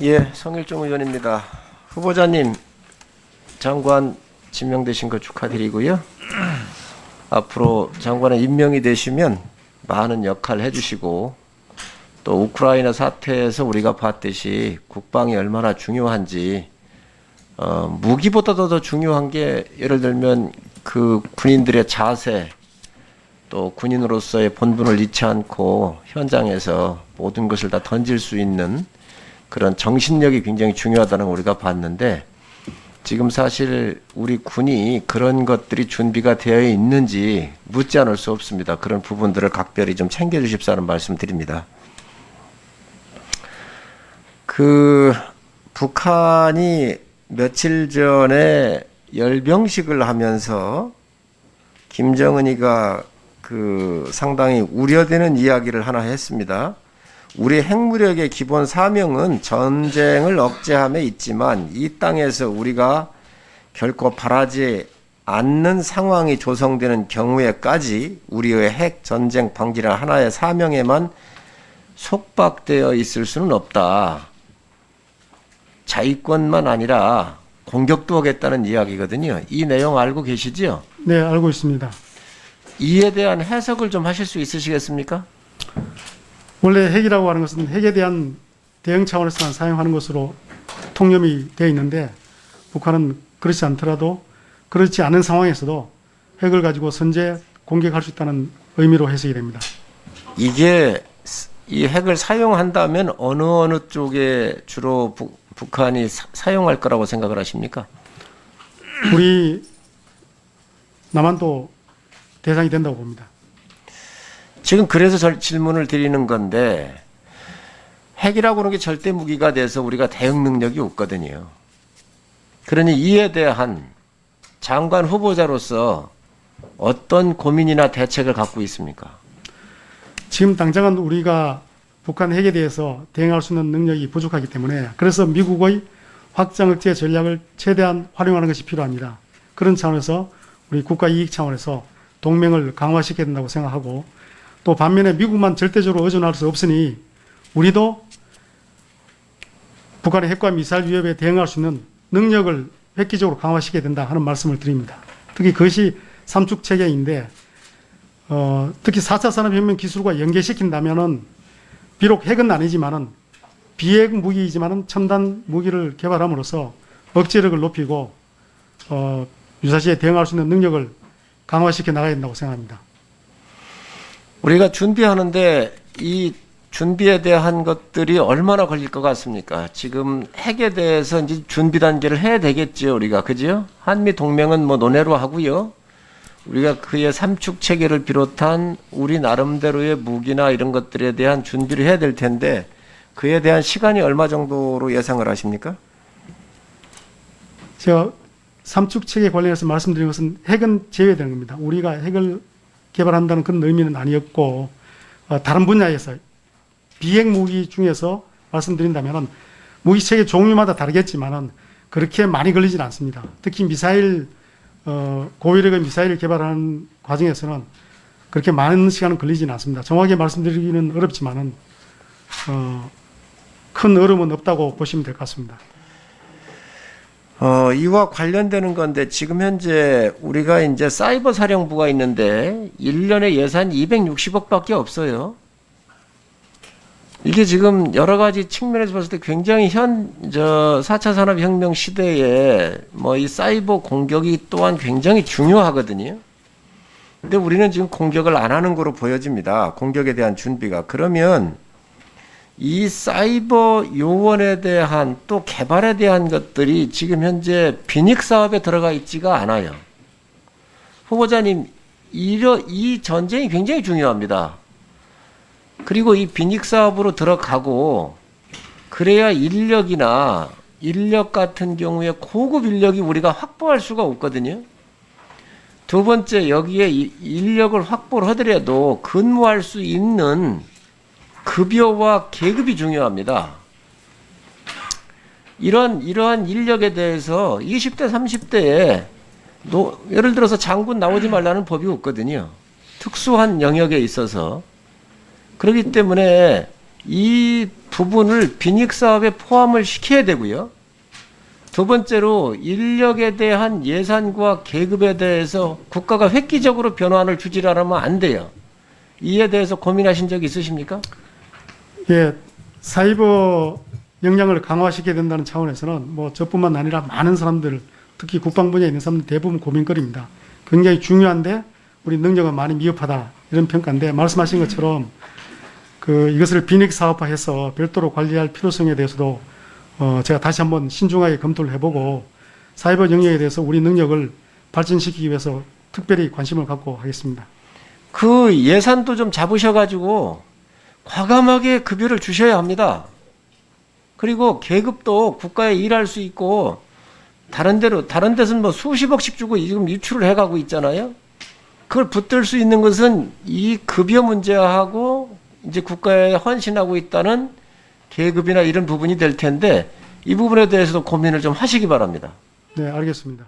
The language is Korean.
예, 성일종 의원입니다. 후보자님, 장관 지명되신 거 축하드리고요. 앞으로 장관에 임명이 되시면 많은 역할 해주시고, 또 우크라이나 사태에서 우리가 봤듯이 국방이 얼마나 중요한지, 무기보다도 더 중요한 게 예를 들면 그 군인들의 자세, 또 군인으로서의 본분을 잃지 않고 현장에서 모든 것을 다 던질 수 있는 그런 정신력이 굉장히 중요하다는 걸 우리가 봤는데, 지금 사실 우리 군이 그런 것들이 준비가 되어 있는지 묻지 않을 수 없습니다. 그런 부분들을 각별히 좀 챙겨주십사는 말씀 드립니다. 북한이 며칠 전에 열병식을 하면서 김정은이가 상당히 우려되는 이야기를 하나 했습니다. 우리 핵무력의 기본 사명은 전쟁을 억제함에 있지만 이 땅에서 우리가 결코 바라지 않는 상황이 조성되는 경우에까지 우리의 핵 전쟁 방지라는 하나의 사명에만 속박되어 있을 수는 없다. 자위권만 아니라 공격도 하겠다는 이야기거든요. 이 내용 알고 계시죠? 네, 알고 있습니다. 이에 대한 해석을 좀 하실 수 있으시겠습니까? 원래 핵이라고 하는 것은 핵에 대한 대응 차원에서만 사용하는 것으로 통념이 되어 있는데, 북한은 그렇지 않더라도 그렇지 않은 상황에서도 핵을 가지고 선제 공격할 수 있다는 의미로 해석이 됩니다. 이게 이 핵을 사용한다면 어느 쪽에 주로 북한이 사용할 거라고 생각을 하십니까? 우리 남한도 대상이 된다고 봅니다. 지금 그래서 질문을 드리는 건데, 핵이라고 하는 게 절대 무기가 돼서 우리가 대응 능력이 없거든요. 그러니 이에 대한 장관 후보자로서 어떤 고민이나 대책을 갖고 있습니까? 지금 당장은 우리가 북한 핵에 대해서 대응할 수 있는 능력이 부족하기 때문에, 그래서 미국의 확장 억제 전략을 최대한 활용하는 것이 필요합니다. 그런 차원에서 우리 국가 이익 차원에서 동맹을 강화시켜야 된다고 생각하고, 또 반면에 미국만 절대적으로 의존할 수 없으니 우리도 북한의 핵과 미사일 위협에 대응할 수 있는 능력을 획기적으로 강화시켜야 된다 하는 말씀을 드립니다. 특히 그것이 삼축 체계인데, 특히 4차 산업혁명 기술과 연계시킨다면은 비록 핵은 아니지만은 비핵 무기이지만은 첨단 무기를 개발함으로써 억제력을 높이고 유사시에 대응할 수 있는 능력을 강화시켜 나가야 된다고 생각합니다. 우리가 준비하는데 이 준비에 대한 것들이 얼마나 걸릴 것 같습니까? 지금 핵에 대해서 이제 준비 단계를 해야 되겠죠, 우리가. 그죠? 한미 동맹은 뭐 논외로 하고요. 우리가 그의 삼축 체계를 비롯한 우리 나름대로의 무기나 이런 것들에 대한 준비를 해야 될 텐데, 그에 대한 시간이 얼마 정도로 예상을 하십니까? 제가 삼축 체계 관련해서 말씀드린 것은 핵은 제외되는 겁니다. 우리가 핵을 개발한다는 그런 의미는 아니었고, 다른 분야에서 비핵 무기 중에서 말씀드린다면 무기 체계 종류마다 다르겠지만은 그렇게 많이 걸리지는 않습니다. 특히 미사일, 고위력의 미사일을 개발하는 과정에서는 그렇게 많은 시간은 걸리지는 않습니다. 정확하게 말씀드리기는 어렵지만은 큰 어려움은 없다고 보시면 될 것 같습니다. 이와 관련되는 건데, 지금 현재 우리가 이제 사이버 사령부가 있는데 1년에 예산 260억밖에 없어요. 이게 지금 여러 가지 측면에서 봤을 때 굉장히 4차 산업혁명 시대에 이 사이버 공격이 또한 굉장히 중요하거든요. 근데 우리는 지금 공격을 안 하는 거로 보여집니다. 공격에 대한 준비가. 그러면 이 사이버 요원에 대한 또 개발에 대한 것들이 지금 현재 빈익 사업에 들어가 있지가 않아요. 후보자님, 이 전쟁이 굉장히 중요합니다. 그리고 이 빈익 사업으로 들어가고, 그래야 인력 같은 경우에 고급 인력이 우리가 확보할 수가 없거든요. 두 번째, 여기에 인력을 확보를 하더라도 근무할 수 있는 급여와 계급이 중요합니다. 이러한 인력에 대해서 20대, 30대에 예를 들어서 장군 나오지 말라는 법이 없거든요. 특수한 영역에 있어서. 그렇기 때문에 이 부분을 빈익 사업에 포함을 시켜야 되고요. 두 번째로 인력에 대한 예산과 계급에 대해서 국가가 획기적으로 변화를 주지 않으면 안 돼요. 이에 대해서 고민하신 적 있으십니까? 예, 사이버 역량을 강화시켜야 된다는 차원에서는 뭐 저뿐만 아니라 많은 사람들, 특히 국방 분야에 있는 사람들 대부분 고민거리입니다. 굉장히 중요한데 우리 능력은 많이 미흡하다 이런 평가인데 말씀하신 것처럼 이것을 빈익 사업화해서 별도로 관리할 필요성에 대해서도 제가 다시 한번 신중하게 검토를 해보고 사이버 영역에 대해서 우리 능력을 발전시키기 위해서 특별히 관심을 갖고 하겠습니다. 그 예산도 좀 잡으셔가지고 과감하게 급여를 주셔야 합니다. 그리고 계급도 국가에 일할 수 있고 다른 데서는 뭐 수십억씩 주고 지금 유출을 해가고 있잖아요. 그걸 붙들 수 있는 것은 이 급여 문제하고 이제 국가에 헌신하고 있다는 계급이나 이런 부분이 될 텐데 이 부분에 대해서도 고민을 좀 하시기 바랍니다. 네, 알겠습니다.